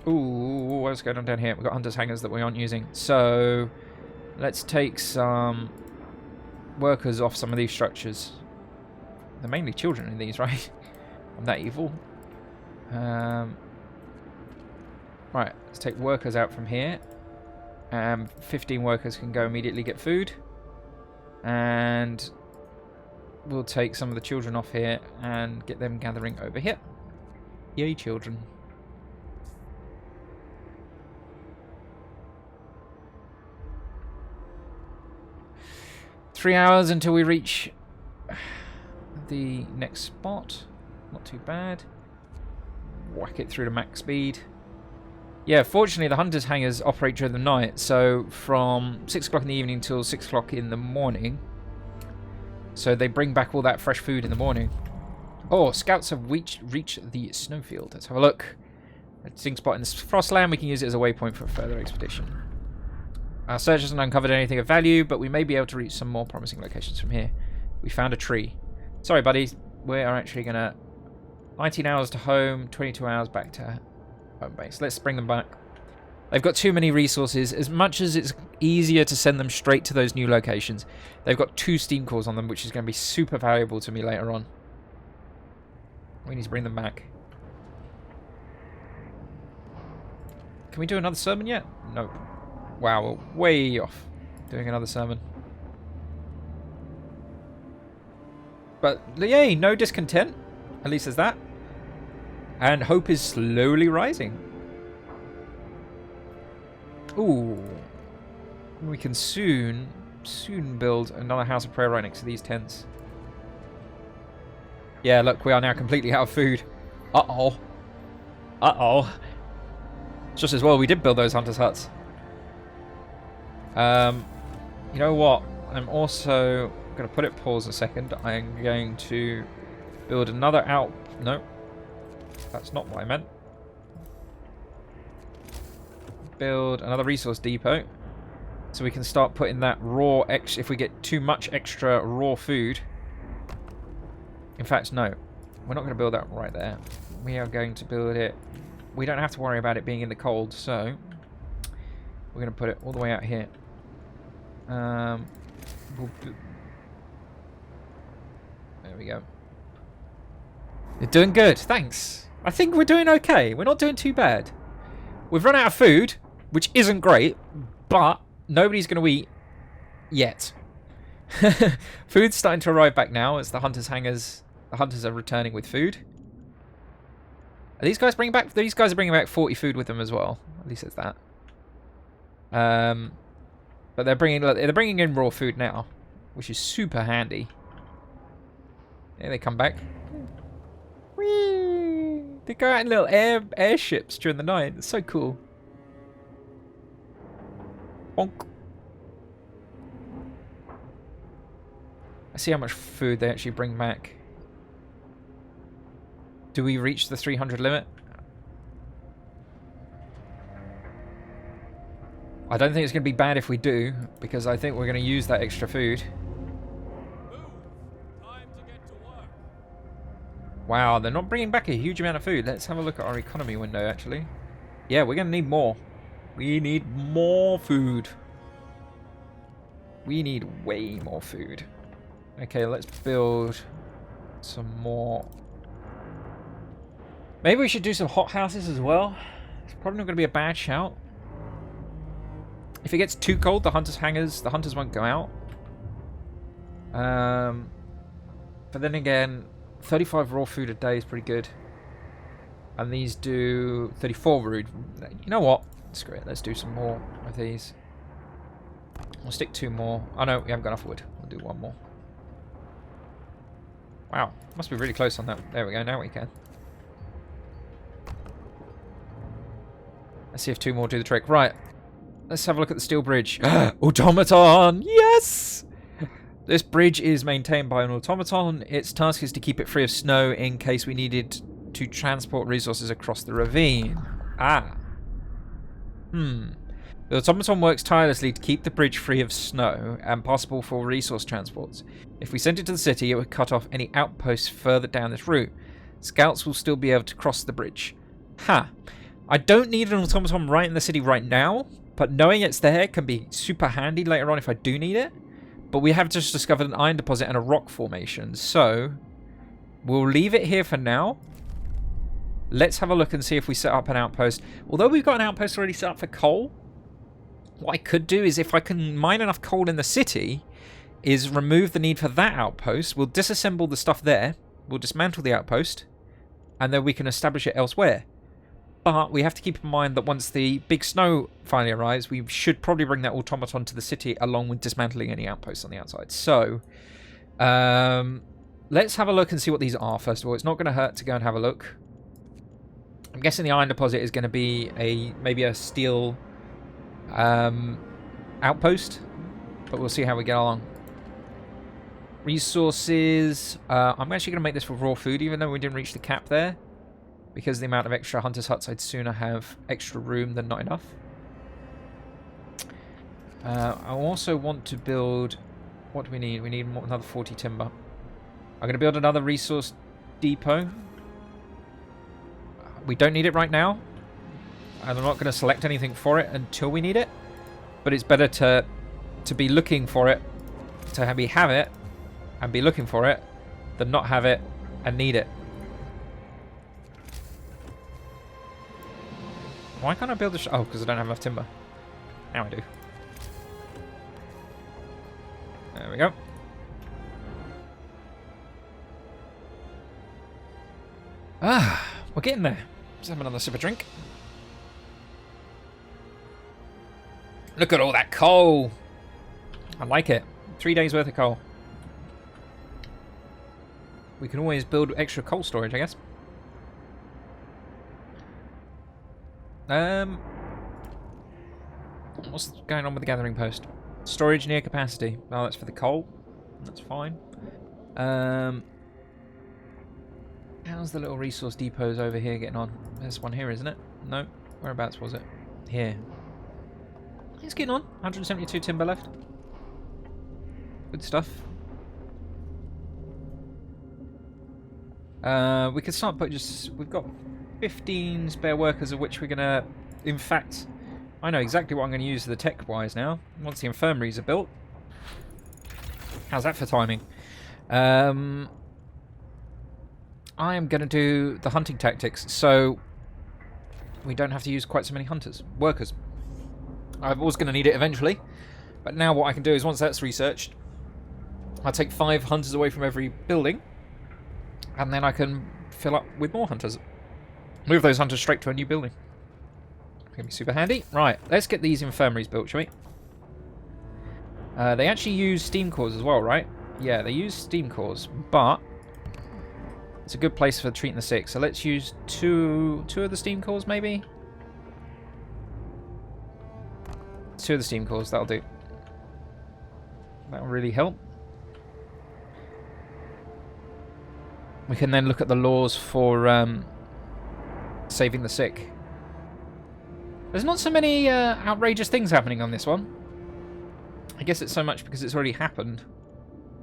Ooh, what's going on down here? We've got hunters' hangars that we aren't using. So, let's take some workers off some of these structures. They're mainly children in these, right? I'm that evil. Right, let's take workers out from here. 15 workers can go immediately get food. And we'll take some of the children off here and get them gathering over here. Yay, children. Three hours until we reach the next spot. Not too bad. Whack it through to max speed. Yeah, fortunately the hunters' hangars operate during the night, so from 6 o'clock in the evening till 6 o'clock in the morning. So they bring back all that fresh food in the morning. Oh, scouts have reached the snowfield. Let's have a look. A distinct spot in the Frostland. We can use it as a waypoint for a further expedition. Our search hasn't uncovered anything of value, but we may be able to reach some more promising locations from here. We found a tree. Sorry, buddies. We are actually going to... 19 hours to home, 22 hours back to home base. Let's bring them back. They've got too many resources. As much as it's easier to send them straight to those new locations, they've got 2 steam cores on them, which is going to be super valuable to me later on. We need to bring them back. Can we do another sermon yet? Nope. Wow, we're way off doing another sermon. But yay, no discontent. At least there's that. And hope is slowly rising. Ooh. We can soon build another house of prayer right next to these tents. Yeah, look, we are now completely out of food. Uh-oh. Uh-oh. Just as well we did build those hunters' huts. You know what? I'm also going to put it pause a second. I'm going to build another out... No. That's not what I meant. Build another resource depot. So we can start putting that raw... If we get too much extra raw food... In fact, no. We're not going to build that right there. We are going to build it... We don't have to worry about it being in the cold, so... We're going to put it all the way out here. There we go. You're doing good, thanks. I think we're doing okay. We're not doing too bad. We've run out of food, which isn't great, but nobody's going to eat yet. Food's starting to arrive back now as the hunters' hangars. The hunters are returning with food. Are these guys bringing back? These guys are bringing back 40 food with them as well. At least it's that. But they're bringing in raw food now, which is super handy. Yeah, they come back. Whee! They go out in little airships during the night. It's so cool. Bonk. I see how much food they actually bring back. Do we reach the 300 limit? I don't think it's going to be bad if we do, because I think we're going to use that extra food. Time to get to work. Wow, they're not bringing back a huge amount of food. Let's have a look at our economy window, actually. Yeah, we're going to need more. We need more food. We need way more food. Okay, let's build some more. Maybe we should do some hothouses as well. It's probably not going to be a bad shout. If it gets too cold, the hunters' won't go out. But then again, 35 raw food a day is pretty good. And these do 34 rude. You know what? Screw it. Let's do some more of these. We'll stick 2 more. Oh no, we haven't got enough wood. We'll do 1 more. Wow. Must be really close on that. There we go. Now we can. Let's see if 2 more do the trick. Right. Let's have a look at the steel bridge. Automaton! Yes! This bridge is maintained by an automaton. Its task is to keep it free of snow in case we needed to transport resources across the ravine. Ah. The automaton works tirelessly to keep the bridge free of snow and possible for resource transports. If we sent it to the city, it would cut off any outposts further down this route. Scouts will still be able to cross the bridge. Ha! I don't need an automaton right in the city right now, but knowing it's there can be super handy later on if I do need it. But we have just discovered an iron deposit and a rock formation, so we'll leave it here for now. Let's have a look and see if we set up an outpost. Although we've got an outpost already set up for coal, what I could do is, if I can mine enough coal in the city, is remove the need for that outpost. We'll disassemble the stuff there. We'll dismantle the outpost, and then we can establish it elsewhere. But we have to keep in mind that once the big snow finally arrives, we should probably bring that automaton to the city along with dismantling any outposts on the outside. So, let's have a look and see what these are, first of all. It's not going to hurt to go and have a look. I'm guessing the iron deposit is going to be maybe a steel outpost, but we'll see how we get along. Resources. I'm actually going to make this for raw food, even though we didn't reach the cap there. Because of the amount of extra hunters' huts, I'd sooner have extra room than not enough. I also want to build... What do we need? We need another 40 timber. I'm going to build another resource depot. We don't need it right now. And I'm not going to select anything for it until we need it. But it's better to be looking for it, to have it, and be looking for it, than not have it and need it. Why can't I build a oh, because I don't have enough timber. Now I do. There we go. Ah, we're getting there. Let's have another sip of drink. Look at all that coal. I like it. 3 days worth of coal. We can always build extra coal storage, I guess. What's going on with the gathering post? Storage near capacity. Oh, that's for the coal. That's fine. How's the little resource depots over here getting on? There's one here, isn't it? No. Whereabouts was it? Here. It's getting on. 172 timber left. Good stuff. We could start putting we've got 15 spare workers, of which we're gonna... In fact, I know exactly what I'm gonna use the tech-wise now. Once the infirmaries are built. How's that for timing? I am gonna do the hunting tactics, so we don't have to use quite so many workers. I'm always gonna need it eventually, but now what I can do is, once that's researched, I'll take 5 hunters away from every building, and then I can fill up with more hunters. Move those hunters straight to a new building. Gonna be super handy. Right, let's get these infirmaries built, shall we? They actually use steam cores as well, right? Yeah, they use steam cores, but it's a good place for treating the sick. So let's use two of the steam cores, maybe? 2 of the steam cores, that'll do. That'll really help. We can then look at the laws for saving the sick. There's not so many outrageous things happening on this one. I guess it's so much because it's already happened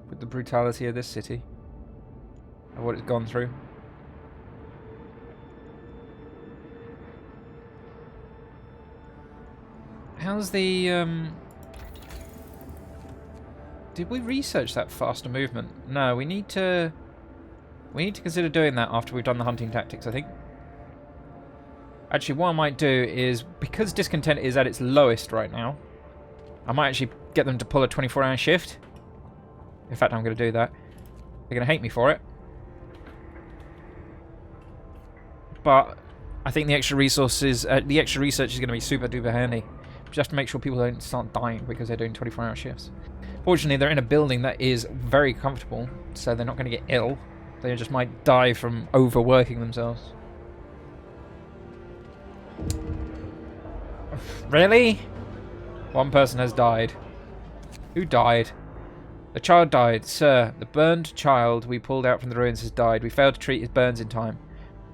with the brutality of this city. Of what it's gone through. How's the... Did we research that faster movement? No, we need to... We need to consider doing that after we've done the hunting tactics, I think. Actually, what I might do is, because discontent is at its lowest right now, I might actually get them to pull a 24-hour shift. In fact, I'm going to do that. They're going to hate me for it. But I think the extra resources, the extra research is going to be super duper handy. Just have to make sure people don't start dying because they're doing 24-hour shifts. Fortunately, they're in a building that is very comfortable, so they're not going to get ill. They just might die from overworking themselves. Really? One person has died. Who died? A child died. Sir, the burned child we pulled out from the ruins has died. We failed to treat his burns in time.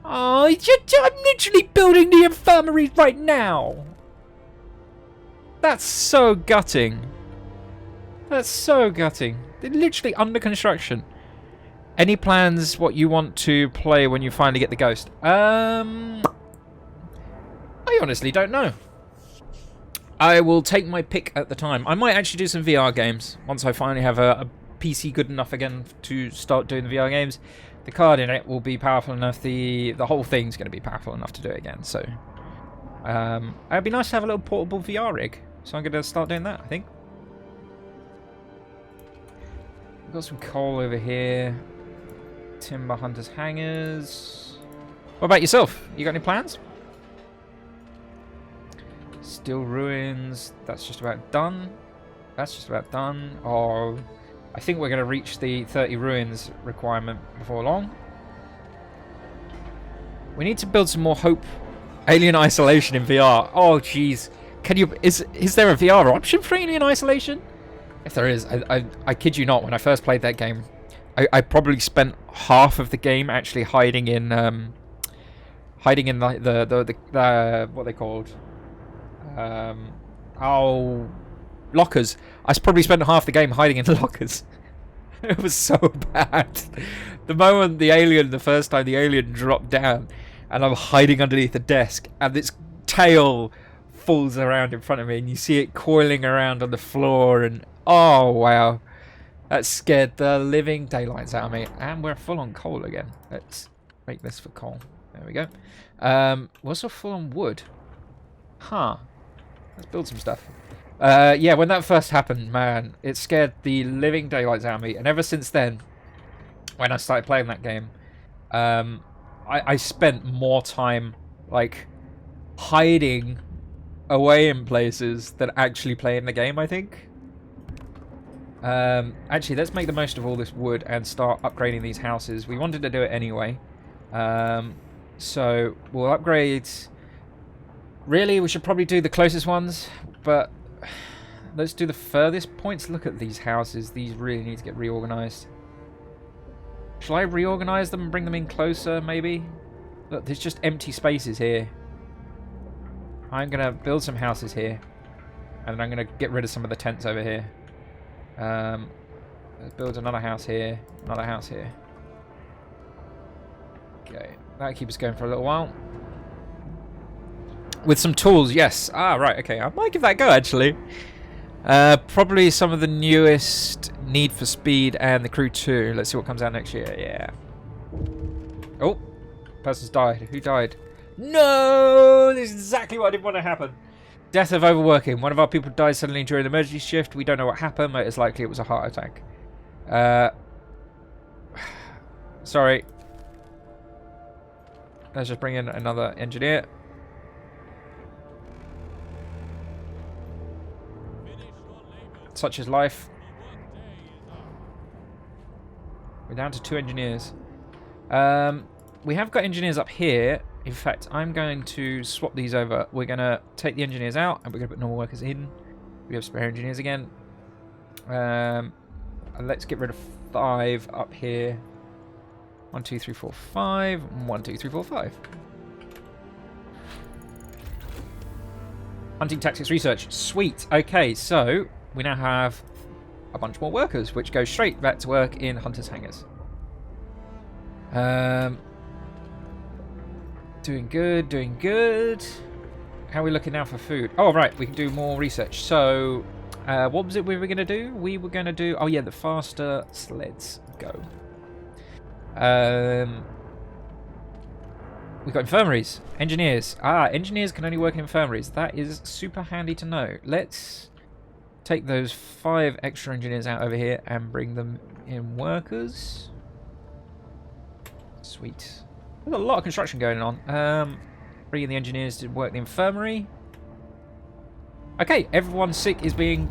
Oh, I'm literally building the infirmary right now. That's so gutting. That's so gutting. They're literally under construction. Any plans what you want to play when you finally get the ghost? I honestly don't know. I will take my pick at the time. I might actually do some VR games once I finally have a PC good enough again to start doing the VR games. The card in it will be powerful enough. The whole thing's going to be powerful enough to do it again. So it'd be nice to have a little portable VR rig. So I'm going to start doing that, I think. We've got some coal over here. Timber hunters hangers. What about yourself? You got any plans? Still ruins. That's just about done. That's just about done. Oh, I think we're going to reach the 30 ruins requirement before long. We need to build some more hope. Alien isolation in VR. Oh, jeez. Can you? Is there a VR option for alien isolation? If there is, I kid you not. When I first played that game, I probably spent half of the game actually hiding in the what are they called? Lockers. I probably spent half the game hiding in lockers. It was so bad. The moment the first time the alien dropped down, and I'm hiding underneath the desk, and its tail falls around in front of me, and you see it coiling around on the floor, and oh wow, that scared the living daylights out of me. And we're full on coal again. Let's make this for coal. There we go. We're also full on wood. Huh. Let's build some stuff. Yeah, when that first happened, man, it scared the living daylights out of me. And ever since then, when I started playing that game, I spent more time, like, hiding away in places than actually playing the game, I think. Actually, let's make the most of all this wood and start upgrading these houses. We wanted to do it anyway. So we'll upgrade. Really, we should probably do the closest ones, but let's do the furthest points. Look at these houses. These really need to get reorganized. Shall I reorganize them and bring them in closer, maybe? Look, there's just empty spaces here. I'm going to build some houses here, and I'm going to get rid of some of the tents over here. Let's build another house here, another house here. Okay, that'll keep us going for a little while. With some tools, yes. Ah, right, okay. I might give that a go, actually. Probably some of the newest Need for Speed and the Crew 2. Let's see what comes out next year. Yeah. Oh, person's died. Who died? No! This is exactly what I didn't want to happen. Death of overworking. One of our people died suddenly during the emergency shift. We don't know what happened, but it's likely it was a heart attack. Sorry. Let's just bring in another engineer. Such is life. We're down to 2 engineers. We have got engineers up here. In fact, I'm going to swap these over. We're going to take the engineers out, and we're going to put normal workers in. We have spare engineers again. And let's get rid of 5 up here. 1, 2, 3, 4, 5. 1, 2, 3, 4, 5. Hunting tactics research. Sweet. Okay, so we now have a bunch more workers, which go straight back to work in Hunter's Hangars. Doing good, doing good. How are we looking now for food? Oh, right, we can do more research. So, what was it we were going to do? We were going to do... Oh, yeah, the faster sleds go. We've got infirmaries. Engineers. Ah, engineers can only work in infirmaries. That is super handy to know. Let's take those 5 extra engineers out over here and bring them in workers. Sweet. There's a lot of construction going on. Bringing the engineers to work the infirmary. Okay, everyone's sick is being...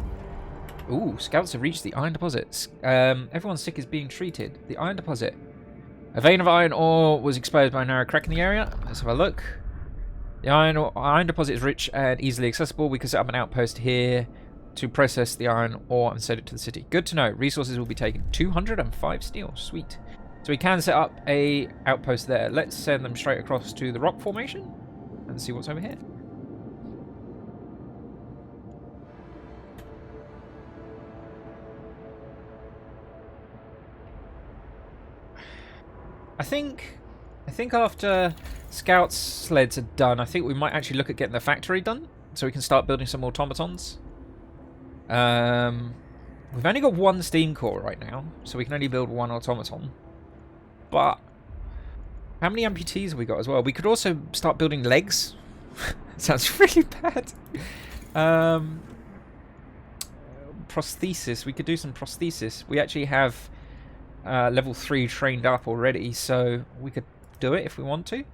Ooh, scouts have reached the iron deposits. Everyone's sick is being treated. The iron deposit. A vein of iron ore was exposed by a narrow crack in the area. Let's have a look. The iron deposit is rich and easily accessible. We can set up an outpost here to process the iron ore and send it to the city. Good to know. Resources will be taken. 205 steel. Sweet. So we can set up a outpost there. Let's send them straight across to the rock formation and see what's over here. I think after Scouts sleds are done. I think we might actually look at getting the factory done, so we can start building some automatons. We've only got one steam core right now, so we can only build one automaton. But how many amputees have we got as well? We could also start building legs. Sounds really bad. Prosthesis. We could do some prosthesis. We actually have level 3 trained up already, so we could do it if we want to.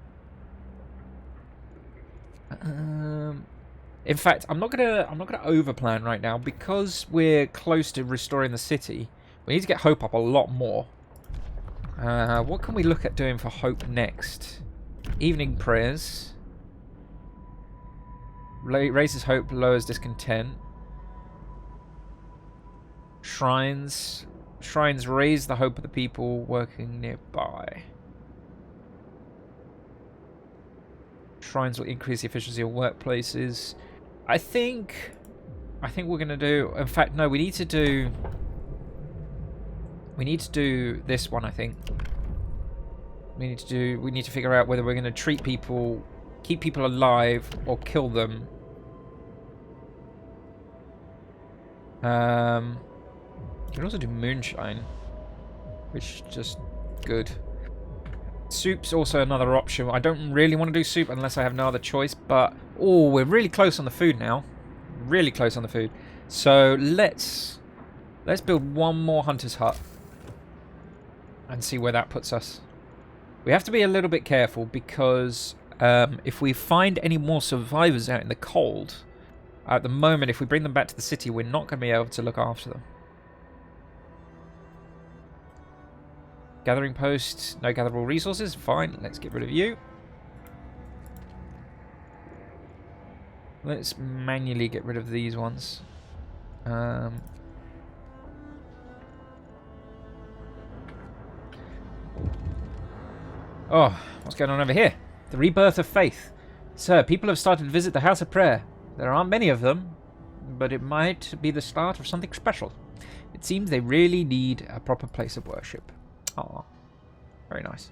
In fact, I'm not gonna overplan right now because we're close to restoring the city. We need to get hope up a lot more. What can we look at doing for hope next? Evening prayers. Raises hope, lowers discontent. Shrines. Shrines raise the hope of the people working nearby. Shrines will increase the efficiency of workplaces. I think we're gonna do. In fact, no. We need to do this one. I think we need to figure out whether we're gonna treat people, keep people alive, or kill them. You can also do moonshine, which is just good. Soup's also another option. I don't really want to do soup unless I have no other choice, but oh, we're really close on the food now. Really close on the food. So let's build one more hunter's hut and see where that puts us. We have to be a little bit careful because if we find any more survivors out in the cold, at the moment, if we bring them back to the city, we're not going to be able to look after them. Gathering post, no gatherable resources. Fine, let's get rid of you. Let's manually get rid of these ones. Oh, what's going on over here? The rebirth of faith. Sir, people have started to visit the House of Prayer. There aren't many of them, but it might be the start of something special. It seems they really need a proper place of worship. Oh, very nice.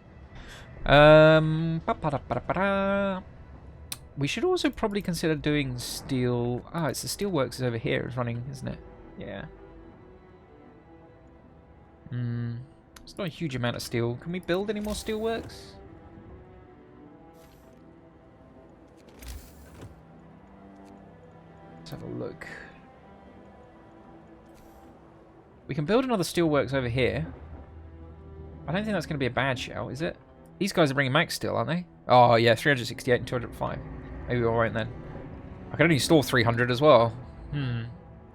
We should also probably consider doing steel. Ah, it's the steelworks is over here. It's running, isn't it? Yeah. It's not a huge amount of steel. Can we build any more steelworks? Let's have a look. We can build another steelworks over here. I don't think that's going to be a bad shout, is it? These guys are bringing max steel, aren't they? Oh, yeah, 368 and 205. Maybe we're alright then. I can only store 300 as well.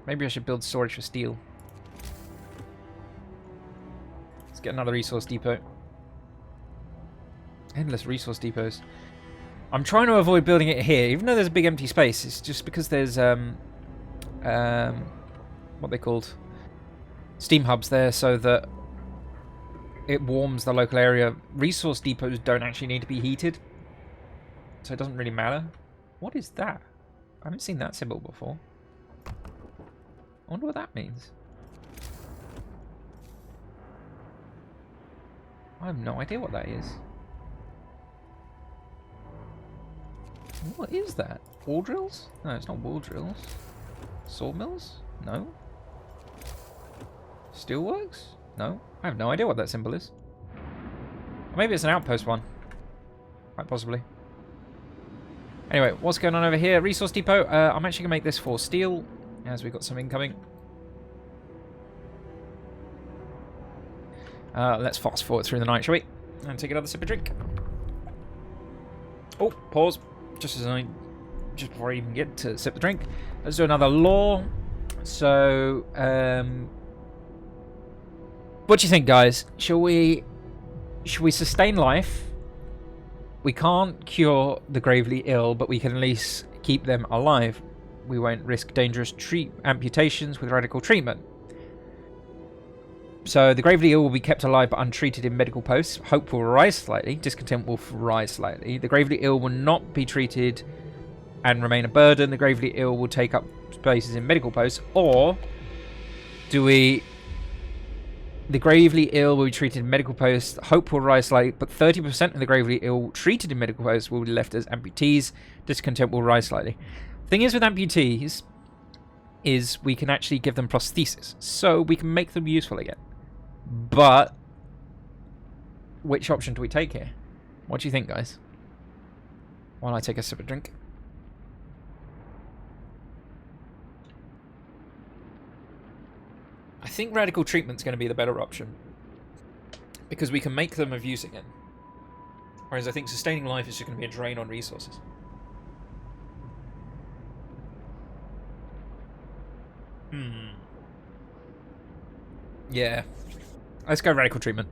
Maybe I should build storage for steel. Let's get another resource depot. Endless resource depots. I'm trying to avoid building it here, even though there's a big empty space. It's just because there's, what they called? Steam hubs there, so that it warms the local area. Resource depots don't actually need to be heated, so it doesn't really matter. What is that? I haven't seen that symbol before. I wonder what that means. I have no idea what that is. What is that? Wall drills? No, it's not wall drills. Sawmills? No. Steelworks? No. I have no idea what that symbol is. Or maybe it's an outpost one. Quite possibly. Anyway, what's going on over here? Resource depot. I'm actually going to make this for steel, as we've got some incoming. Let's fast forward through the night, shall we? And take another sip of drink. Oh, pause. Just before I even get to sip the drink. Let's do another law. So, what do you think, guys? Shall we sustain life? We can't cure the gravely ill, but we can at least keep them alive. We won't risk dangerous amputations with radical treatment. So the gravely ill will be kept alive but untreated in medical posts. Hope will rise slightly. Discontent will rise slightly. The gravely ill will not be treated and remain a burden. The gravely ill will take up spaces in medical posts. Or do we The gravely ill will be treated in medical posts. Hope will rise slightly, but 30% of the gravely ill treated in medical posts will be left as amputees. Discontent will rise slightly. Thing is with amputees is we can actually give them prosthesis, so we can make them useful again. But which option do we take here? What do you think, guys? While I take a sip of drink. I think radical treatment's going to be the better option, because we can make them of use again. Whereas I think sustaining life is just going to be a drain on resources. Yeah. Let's go radical treatment.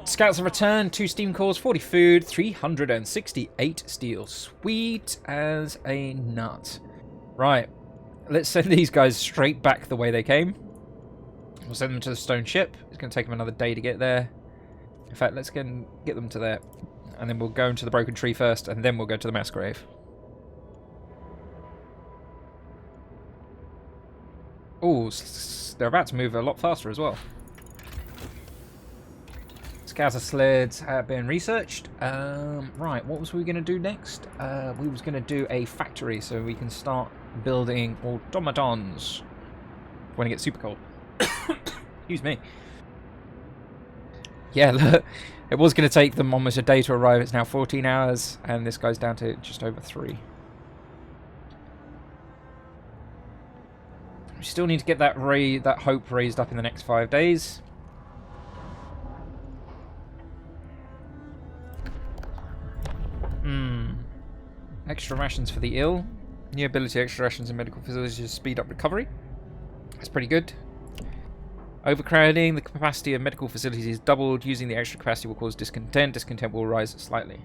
Scouts have returned, 2 steam cores, 40 food, 368 steel. Sweet as a nut. Right. Let's send these guys straight back the way they came. We'll send them to the stone ship. It's going to take them another day to get there. In fact, let's get them to there. And then we'll go into the broken tree first, and then we'll go to the mass grave. Oh, they're about to move a lot faster as well. Scouter sleds have been researched. Right, what was we going to do next? We was going to do a factory so we can start building automatons when it gets super cold. Excuse me. Yeah, look, it was going to take them almost a day to arrive. It's now 14 hours, and this goes down to just over 3. We still need to get that hope raised up in the next 5 days. Extra rations for the ill. New ability, extra rations in medical facilities to speed up recovery. That's pretty good. Overcrowding. The capacity of medical facilities is doubled. Using the extra capacity will cause discontent. Discontent will rise slightly.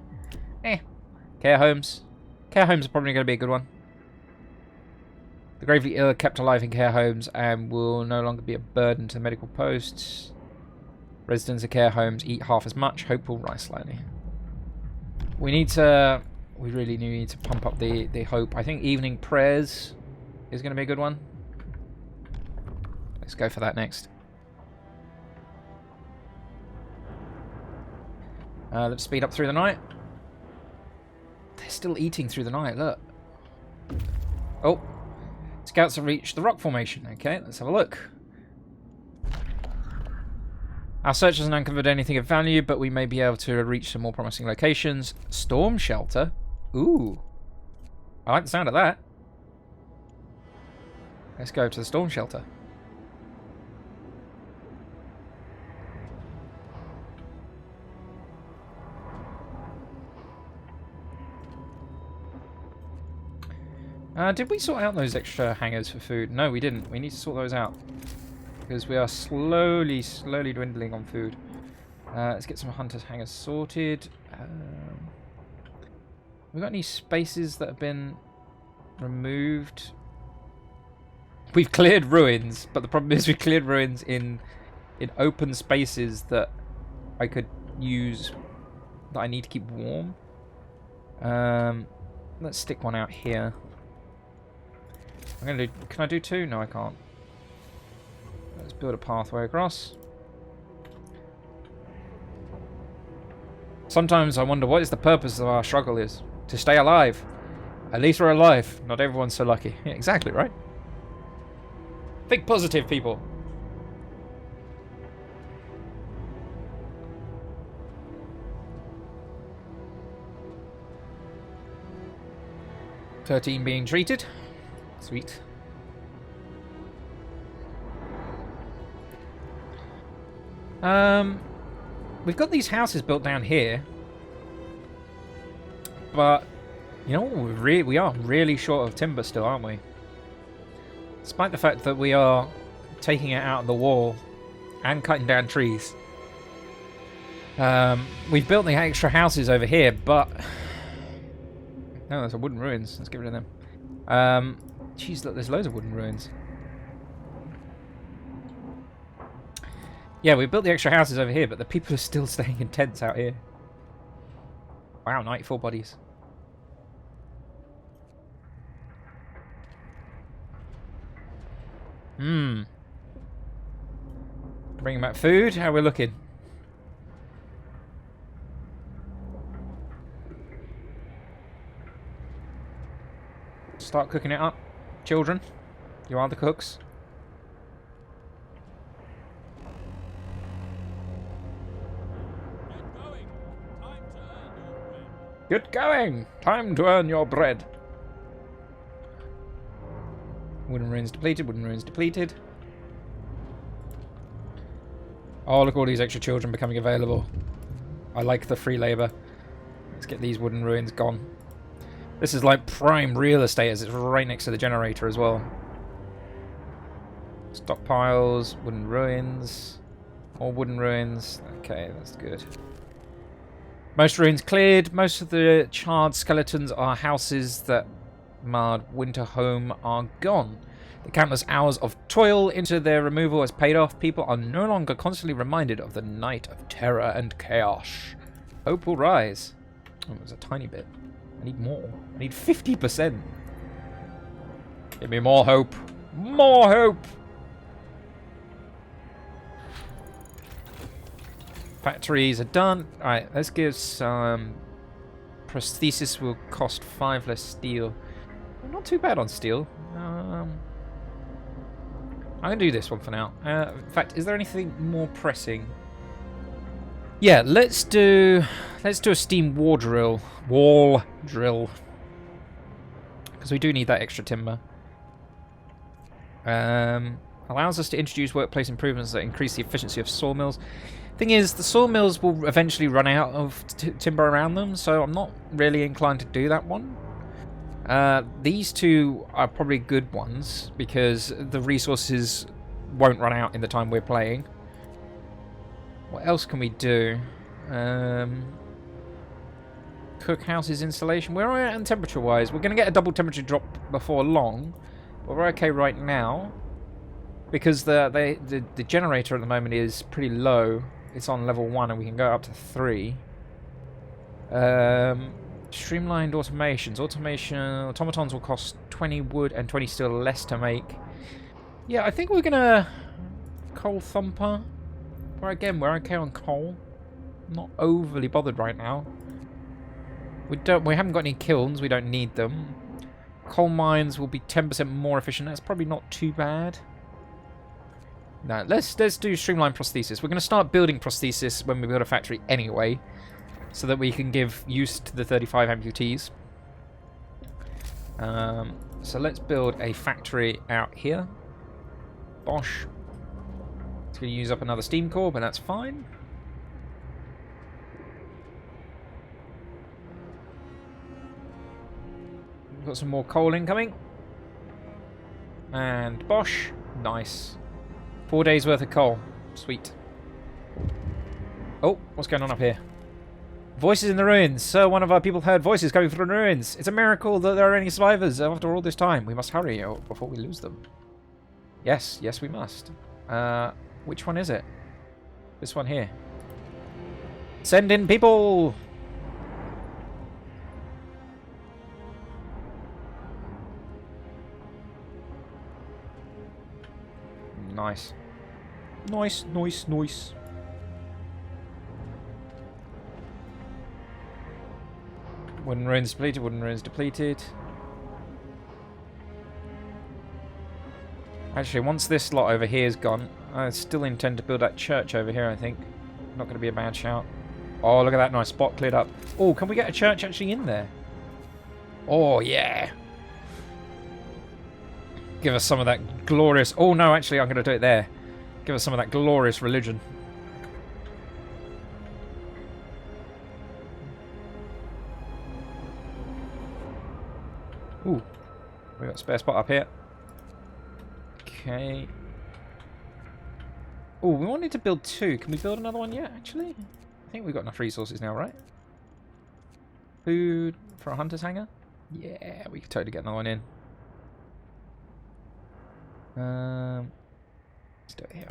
Care homes. Care homes are probably going to be a good one. The gravely ill are kept alive in care homes and will no longer be a burden to medical posts. Residents of care homes eat half as much. Hope will rise slightly. We really need to pump up the hope. I think evening prayers is going to be a good one. Let's go for that next. Let's speed up through the night. They're still eating through the night, look. Oh. Scouts have reached the rock formation. Okay, let's have a look. Our search hasn't uncovered anything of value, but we may be able to reach some more promising locations. Storm shelter. Ooh. I like the sound of that. Let's go to the storm shelter. Did we sort out those extra hangars for food? No, we didn't. We need to sort those out. Because we are slowly dwindling on food. Let's get some hunters hangars sorted. We got any spaces that have been removed? We've cleared ruins, but the problem is we cleared ruins in open spaces that I could use, that I need to keep warm. Let's stick one out here. Can I do 2? No, I can't. Let's build a pathway across. Sometimes I wonder what is the purpose of our struggle is. To stay alive. At least we're alive. Not everyone's so lucky. Yeah, exactly, right? Think positive, people. "13 being treated. Sweet. We've got these houses built down here, but you know we are really short of timber still, aren't we? Despite the fact that we are taking it out of the wall and cutting down trees. We've built the extra houses over here, but no, there's a wooden ruins. Let's get rid of them. Jeez, look, there's loads of wooden ruins. Yeah, we built the extra houses over here, but the people are still staying in tents out here. Wow, 94 bodies. Hmm. Bringing back food. How we looking? Start cooking it up. Children, you are the cooks. Get going! Time to earn your bread. Wooden ruins depleted, wooden ruins depleted. Oh, look at all these extra children becoming available. I like the free labour. Let's get these wooden ruins gone. This is like prime real estate as it's right next to the generator as well. Stockpiles, wooden ruins. More wooden ruins. Okay, that's good. Most ruins cleared. Most of the charred skeletons are houses that marred Winterhome are gone. The countless hours of toil into their removal has paid off. People are no longer constantly reminded of the night of terror and chaos. Hope will rise. Oh, it was a tiny bit. I need more. I need 50%. Give me more hope. More hope! Factories are done. Alright, let's give some... Prosthesis will cost 5 less steel. Not too bad on steel. I'm going to do this one for now. In fact, is there anything more pressing? Yeah, let's do a steam wall drill. Wall drill. Because we do need that extra timber. Allows us to introduce workplace improvements that increase the efficiency of sawmills. Thing is, the sawmills will eventually run out of timber around them, so I'm not really inclined to do that one. These two are probably good ones, because the resources won't run out in the time we're playing. What else can we do? Cookhouses installation. Where are we at temperature-wise? We're going to get a double temperature drop before long, but we're okay right now. Because the generator at the moment is pretty low. It's on level 1 and we can go up to 3. Streamlined automations. Automatons will cost 20 wood and 20 steel less to make. Yeah, I think we're gonna... Coal thumper. Well, again, we're okay on coal. I'm not overly bothered right now. We haven't got any kilns, we don't need them. Coal mines will be 10% more efficient. That's probably not too bad. No, let's do streamlined prosthesis. We're going to start building prosthesis when we build a factory anyway, so that we can give use to the 35 amputees. So let's build a factory out here. Bosh. It's going to use up another steam core, but that's fine. We've got some more coal incoming. And bosh. Nice. 4 days worth of coal. Sweet. Oh, what's going on up here? Voices in the ruins. Sir, one of our people heard voices coming from the ruins. It's a miracle that there are any survivors after all this time. We must hurry before we lose them. Yes, yes we must. Which one is it? This one here. Send in people! Nice. Nice, nice, nice. Wooden ruins depleted, wooden ruins depleted. Actually, once this lot over here is gone, I still intend to build that church over here, I think. Not going to be a bad shout. Oh, look at that nice spot cleared up. Oh, can we get a church actually in there? Oh, yeah. Give us some of that glorious... Oh, no, actually, I'm going to do it there. Give us some of that glorious religion. Ooh. We got a spare spot up here. Okay. Oh, we wanted to build 2. Can we build another one yet, actually? I think we've got enough resources now, right? Food for a hunter's hangar? Yeah, we could totally get another one in. Let's do it here.